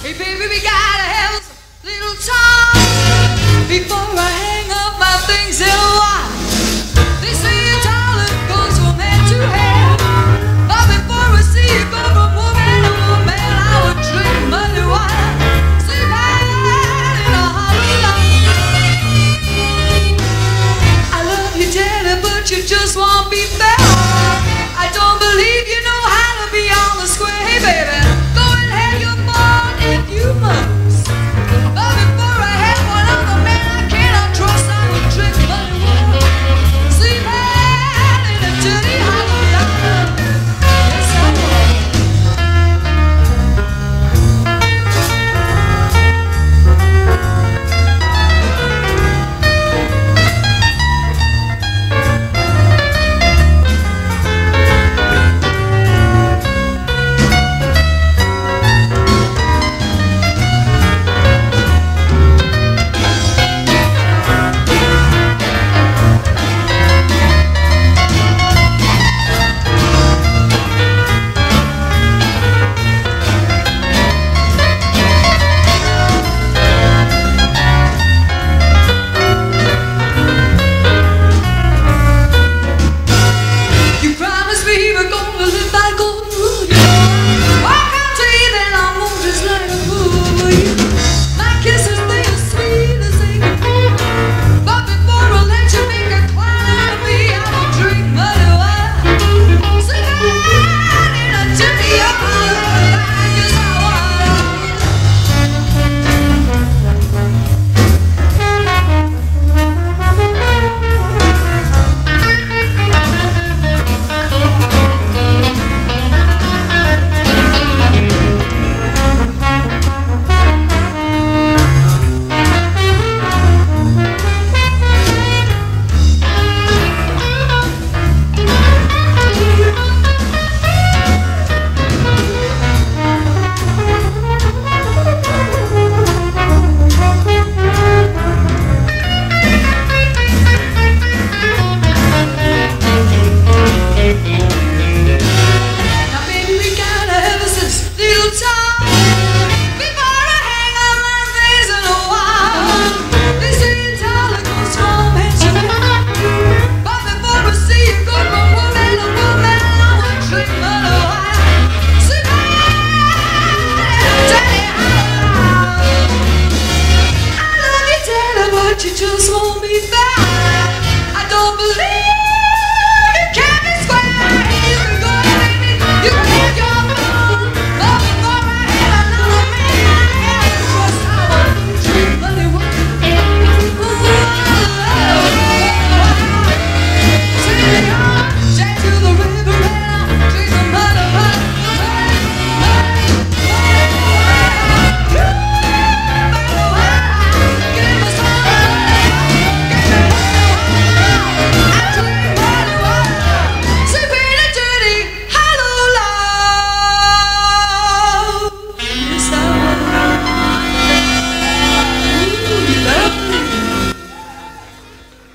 Hey baby, we gotta have a little talk before I hang up my things and walk. They say your talent goes from head to head, but before I see you go from woman to woman, I would drink muddy water, sleep out in a hollow log. I love you, Daddy, but you just won't be fair. I don't believe you know how to be on the square. Hey baby, go and have your fun if you must, but before I have one other man I cannot trust, I would drink muddy water, sleep out in a dirty hollow log. Yes, I would.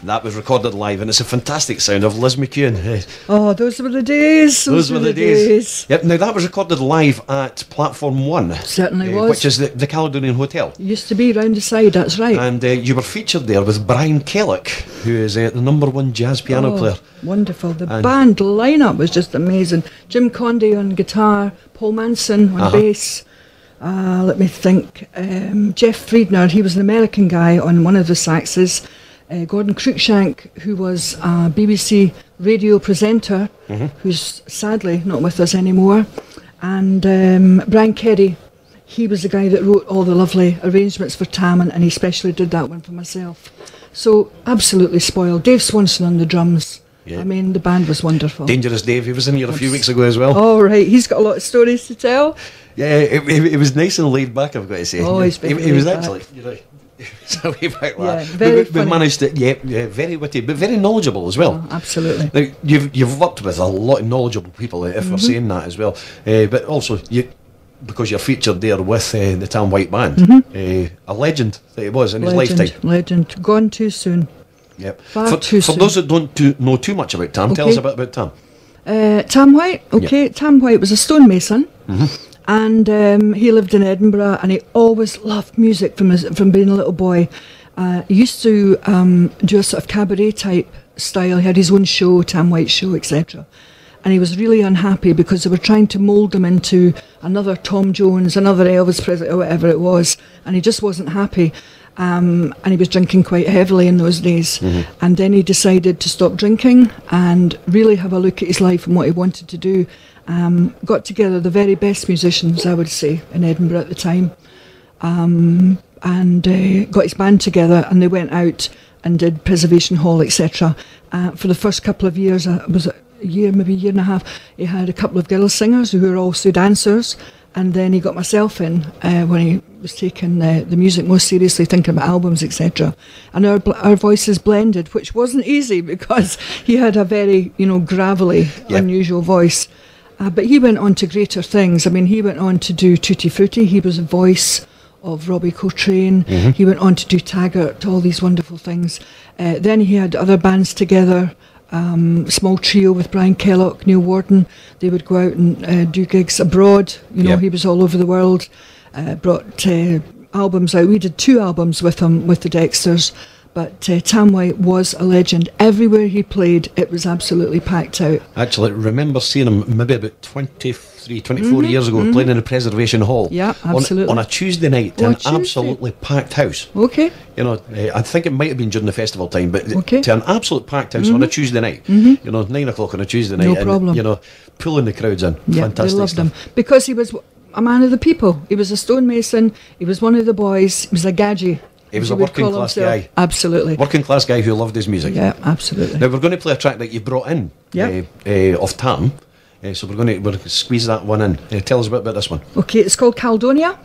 That was recorded live, and it's a fantastic sound of Liz MacEwan. Oh, those were the days. Those were the days. Yep. Now that was recorded live at Platform 1. Certainly was. Which is the Caledonian Hotel. Used to be round the side, that's right. And you were featured there with Brian Kellock, who is the #1 jazz piano player. Wonderful. The band lineup was just amazing. Jim Conde on guitar, Paul Manson on bass. Let me think. Jeff Friedner, he was an American guy on one of the saxes. Gordon Cruikshank, who was a BBC radio presenter, who's sadly not with us anymore, and Brian Kerry, he was the guy that wrote all the lovely arrangements for Tammin, and he especially did that one for myself. So absolutely spoiled. Dave Swanson on the drums. Yeah. I mean, the band was wonderful. Dangerous Dave, he was in here a few weeks ago as well. Oh right, he's got a lot of stories to tell. Yeah, it was nice and laid back, I've got to say. Oh, he's very he was laid actually, you're right. So we very we managed to, very witty, but very knowledgeable as well. Oh, absolutely. Now you've worked with a lot of knowledgeable people, if we're saying that as well. But also because you're featured there with the Tam White Band, a legend that he was in his lifetime. Legend, gone too soon. Yep. Too soon. For those that don't know too much about Tam, tell us a bit about Tam. Tam White, okay. Yeah. Tam White was a stonemason. And he lived in Edinburgh, and he always loved music from being a little boy. He used to do a sort of cabaret type style. He had his own show, Tam White Show, etc. And he was really unhappy because they were trying to mould him into another Tom Jones, another Elvis Presley, or whatever it was. And he just wasn't happy. And he was drinking quite heavily in those days. Mm-hmm. And then he decided to stop drinking and really have a look at his life and what he wanted to do. Got together the very best musicians, I would say, in Edinburgh at the time. And got his band together, and they went out and did Preservation Hall, etc. For the first couple of years, was it a year, maybe a year and a half, he had a couple of girl singers who were also dancers, and then he got myself in when he was taking the music most seriously, thinking about albums, etc. And our voices blended, which wasn't easy because he had a very, gravelly, unusual voice. But he went on to greater things. I mean, he went on to do Tutti Frutti. He was a voice of Robbie Coltrane. Mm-hmm. He went on to do Taggart, all these wonderful things. Then he had other bands together, small trio with Brian Kellogg, Neil Warden. They would go out and do gigs abroad. He was all over the world, brought albums out. We did 2 albums with him, with the Dexters. But Tam White was a legend. Everywhere he played, it was absolutely packed out. Actually, I remember seeing him maybe about 23, 24 years ago, playing in the Preservation Hall. Yeah, absolutely. On a Tuesday night to an absolutely packed house. Okay. I think it might have been during the festival time, but okay. to an absolute packed house on a Tuesday night. 9 o'clock on a Tuesday night. No problem. And, pulling the crowds in. Yeah, fantastic they loved stuff. him. Because he was a man of the people. He was a stonemason. He was one of the boys. He was a gadgie. He was a working class guy. Absolutely. Working class guy who loved his music. Yeah, absolutely. Now we're going to play a track that you brought in of Tam. So we're going to squeeze that one in. Tell us a bit about this one. Okay, it's called Caledonia.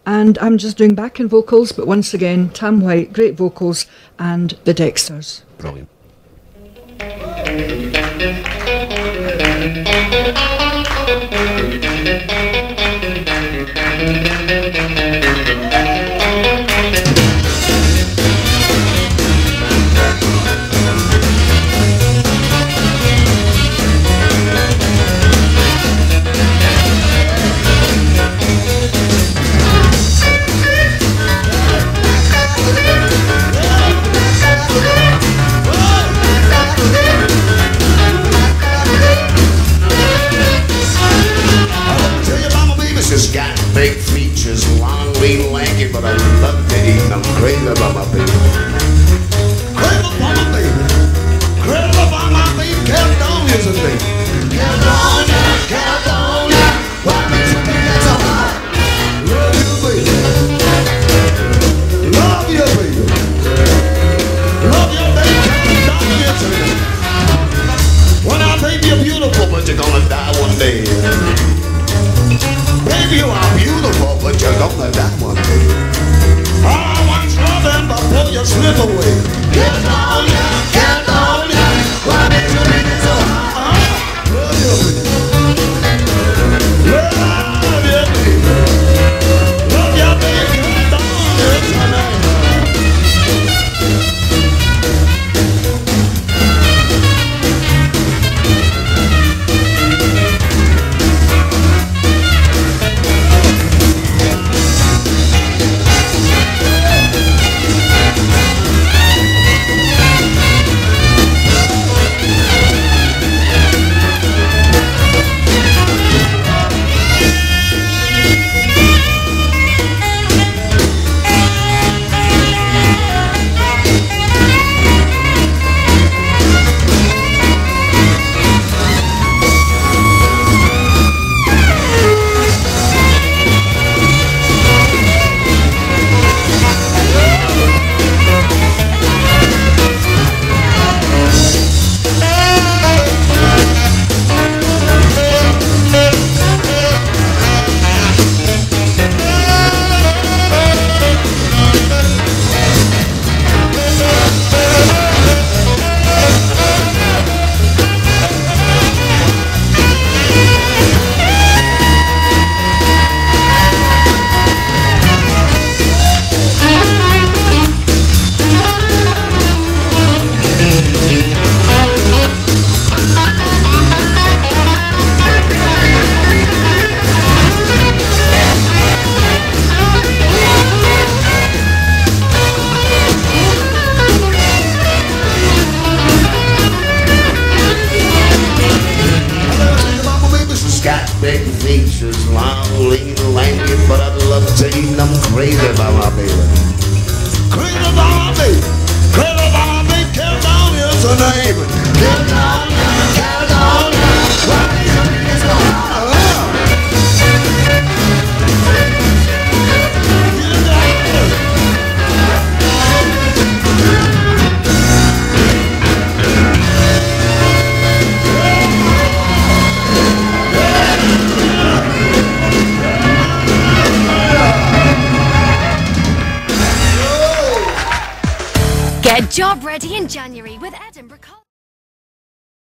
And I'm just doing backing vocals, but once again, Tam White, great vocals, and the Dexters. Brilliant. She's got big features, long, lean, lanky, but I love to eat them. Crazy about my baby. Crazy about my baby. Crazy about my baby. Caledonia's a thing. Caledonia, Caledonia, what makes you think that's so hot? Love you, baby. Love you, baby. Love your baby. Caledonia's a thing. Well, now, baby, you're beautiful, but you're gonna die one day. Baby, you are beautiful, but you're gonna die one day. I once loved them before you slip away. Caledonia, Caledonia, why did you make it so hard? Love you. big features, long, lean, lanky, but I'd love to eat them. Crazy about my baby. Crazy about my baby. Crazy about my baby. Carry down is her name. Carry down, carry down. Get job ready in January